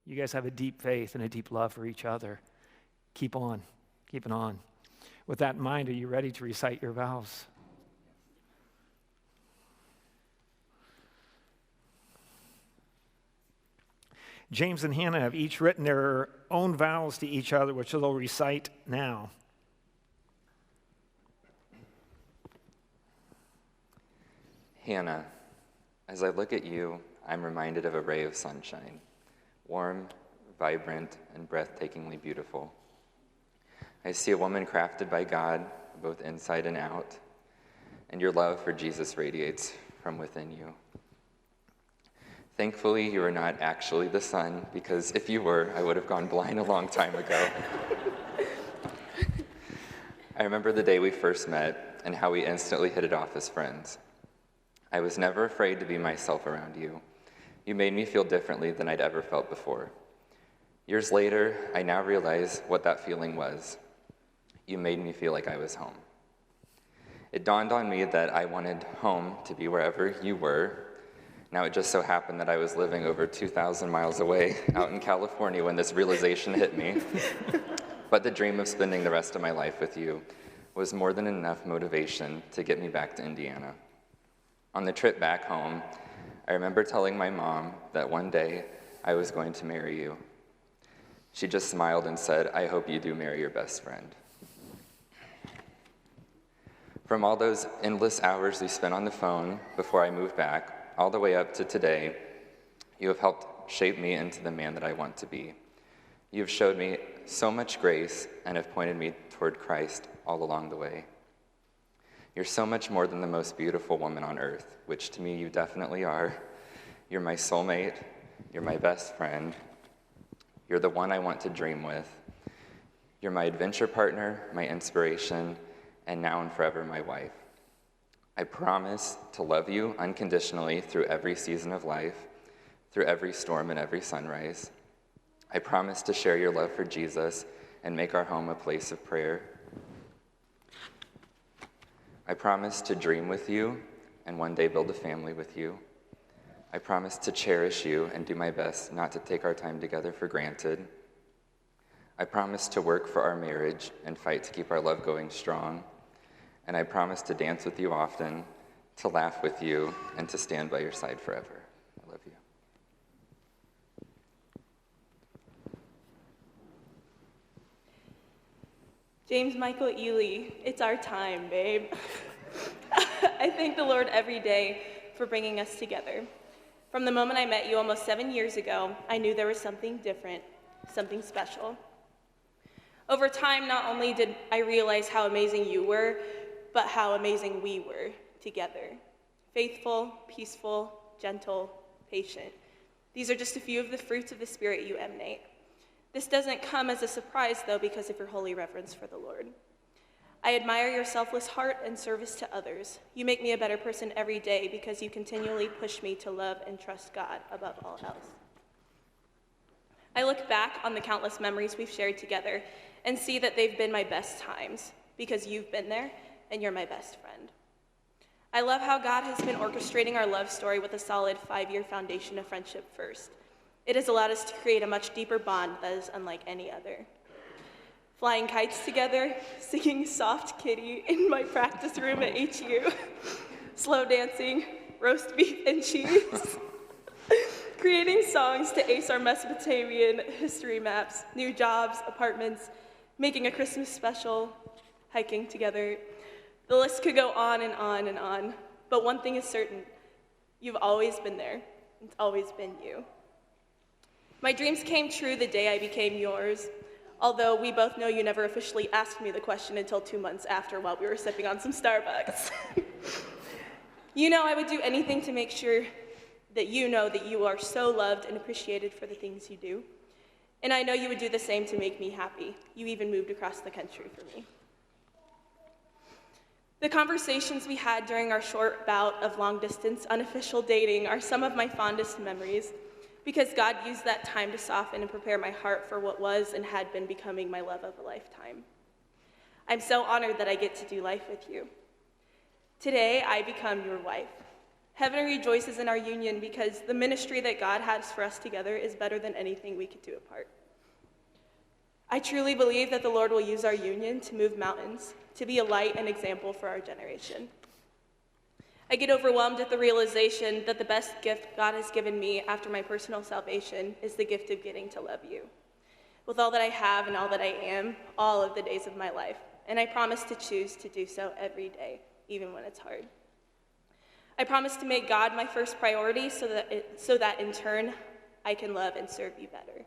You guys have a deep faith and a deep love for each other. Keep on. Keep it on. With that in mind, are you ready to recite your vows? James and Hannah have each written their own vows to each other, which they'll recite now. Hannah, as I look at you, I'm reminded of a ray of sunshine, warm, vibrant, and breathtakingly beautiful. I see a woman crafted by God, both inside and out, and your love for Jesus radiates from within you. Thankfully, you are not actually the sun, because if you were, I would have gone blind a long time ago. I remember the day we first met and how we instantly hit it off as friends. I was never afraid to be myself around you. You made me feel differently than I'd ever felt before. Years later, I now realize what that feeling was. You made me feel like I was home. It dawned on me that I wanted home to be wherever you were. Now, it just so happened that I was living over 2,000 miles away out in California when this realization hit me. But the dream of spending the rest of my life with you was more than enough motivation to get me back to Indiana. On the trip back home, I remember telling my mom that one day I was going to marry you. She just smiled and said, "I hope you do marry your best friend." From all those endless hours we spent on the phone before I moved back, all the way up to today, you have helped shape me into the man that I want to be. You have showed me so much grace and have pointed me toward Christ all along the way. You're so much more than the most beautiful woman on earth, which to me you definitely are. You're my soulmate. You're my best friend. You're the one I want to dream with. You're my adventure partner, my inspiration, and now and forever my wife. I promise to love you unconditionally through every season of life, through every storm and every sunrise. I promise to share your love for Jesus and make our home a place of prayer. I promise to dream with you and one day build a family with you. I promise to cherish you and do my best not to take our time together for granted. I promise to work for our marriage and fight to keep our love going strong. And I promise to dance with you often, to laugh with you, and to stand by your side forever. I love you. James Michael Ely, it's our time, babe. I thank the Lord every day for bringing us together. From the moment I met you almost 7 years ago, I knew there was something different, something special. Over time, not only did I realize how amazing you were, but how amazing we were together. Faithful, peaceful, gentle, patient. These are just a few of the fruits of the Spirit you emanate. This doesn't come as a surprise, though, because of your holy reverence for the Lord. I admire your selfless heart and service to others. You make me a better person every day because you continually push me to love and trust God above all else. I look back on the countless memories we've shared together and see that they've been my best times because you've been there and you're my best friend. I love how God has been orchestrating our love story with a solid 5-year foundation of friendship first. It has allowed us to create a much deeper bond that is unlike any other. Flying kites together, singing Soft Kitty in my practice room at HU, slow dancing, roast beef and cheese, creating songs to ace our Mesopotamian history maps, new jobs, apartments, making a Christmas special, hiking together. The list could go on and on and on, but one thing is certain, you've always been there. It's always been you. My dreams came true the day I became yours, although we both know you never officially asked me the question until 2 months after while we were sipping on some Starbucks. You know I would do anything to make sure that you know that you are so loved and appreciated for the things you do. And I know you would do the same to make me happy. You even moved across the country for me. The conversations we had during our short bout of long-distance, unofficial dating are some of my fondest memories, because God used that time to soften and prepare my heart for what was and had been becoming my love of a lifetime. I'm so honored that I get to do life with you. Today, I become your wife. Heaven rejoices in our union because the ministry that God has for us together is better than anything we could do apart. I truly believe that the Lord will use our union to move mountains, to be a light and example for our generation. I get overwhelmed at the realization that the best gift God has given me after my personal salvation is the gift of getting to love you, with all that I have and all that I am, all of the days of my life. And I promise to choose to do so every day, even when it's hard. I promise to make God my first priority so that in turn I can love and serve you better.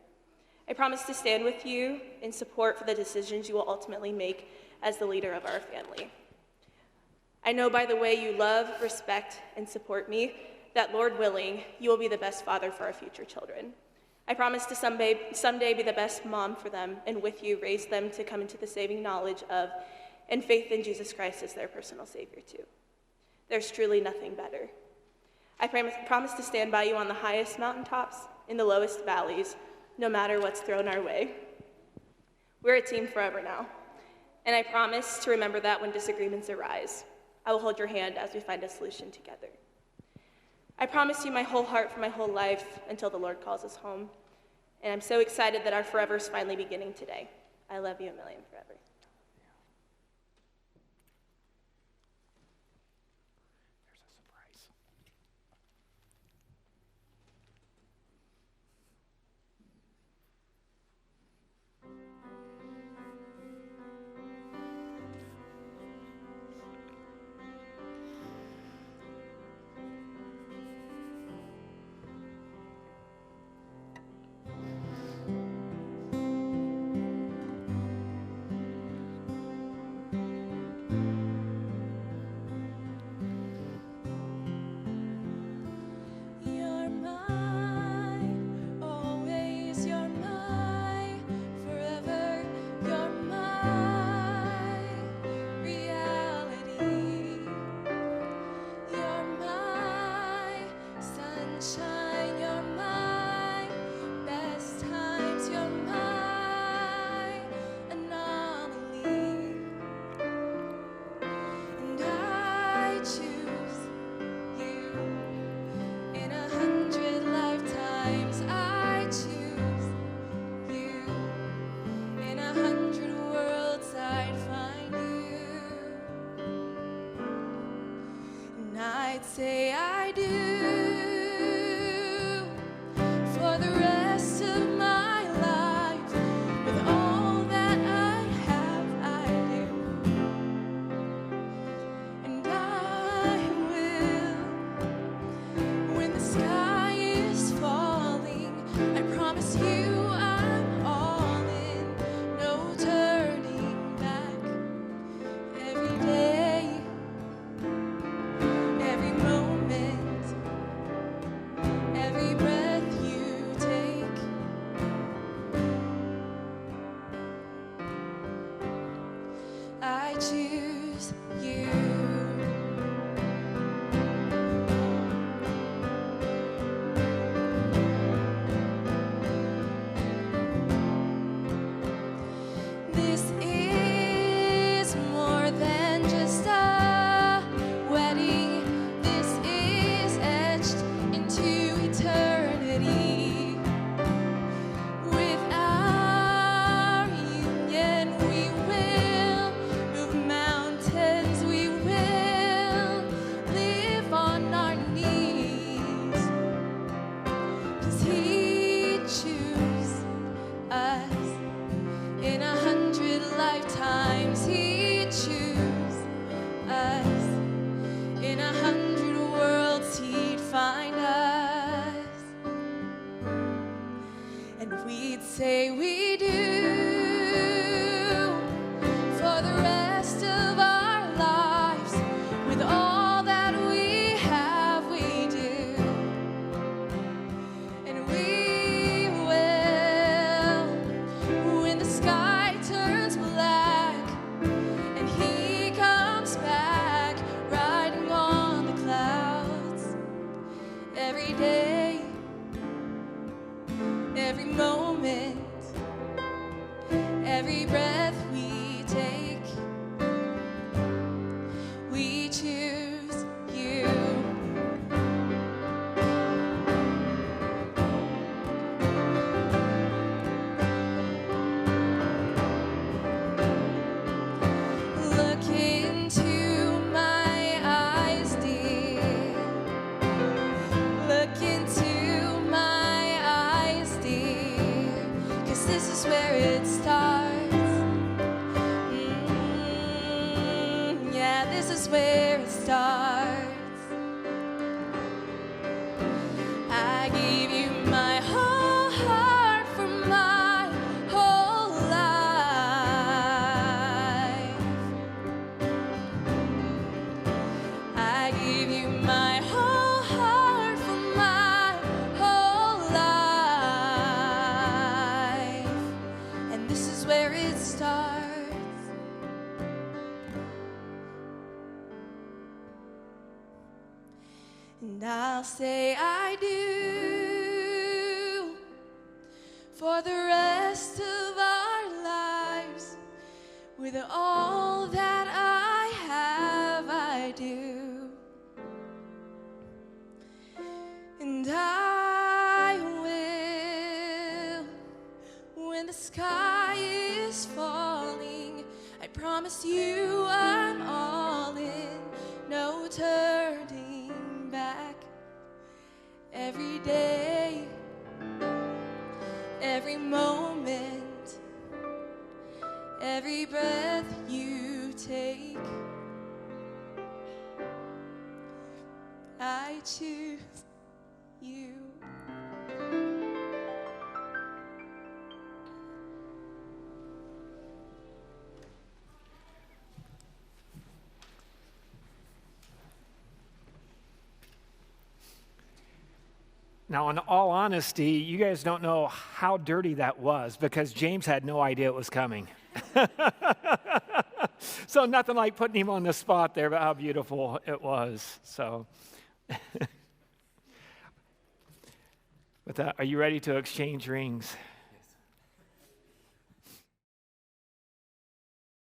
I promise to stand with you in support for the decisions you will ultimately make as the leader of our family. I know by the way you love, respect, and support me that, Lord willing, you will be the best father for our future children. I promise to someday be the best mom for them, and with you raise them to come into the saving knowledge of and faith in Jesus Christ as their personal Savior too. There's truly nothing better. I promise to stand by you on the highest mountaintops, in the lowest valleys, no matter what's thrown our way. We're a team forever now, and I promise to remember that when disagreements arise. I will hold your hand as we find a solution together. I promise you my whole heart for my whole life until the Lord calls us home, and I'm so excited that our forever is finally beginning today. I love you a million forever. Say I do for the rest of my life. With all that I have, I do, and I will. When the sky is falling, I promise you I'm all in, no turning back. Every day, every moment, every breath you take, I choose you. This is more than just a wedding. This is etched into eternity. With our union, we will move mountains. We will live on our knees. 'Cause He chose us. In 100 lifetimes, He chose us. In 100 worlds, He'd find us. And we'd say we do for the rest of our lives. With all that we have, we do. And we will when the sky turns black and He comes back riding on the clouds. Every day, every moment, is where it starts. Yeah, this is where it starts. I give you my whole heart for my whole life. I give you my whole heart for my whole life. And this is where it starts. And I'll say I do for the rest of our lives. With all that I have, I do. And I will, when the sky is falling, I promise you I'm all in, no turning back. Every day, every moment, every breath you take, I choose you. Now, in all honesty, you guys don't know how dirty that was because James had no idea it was coming. So nothing like putting him on the spot there about how beautiful it was. So, with that, are you ready to exchange rings?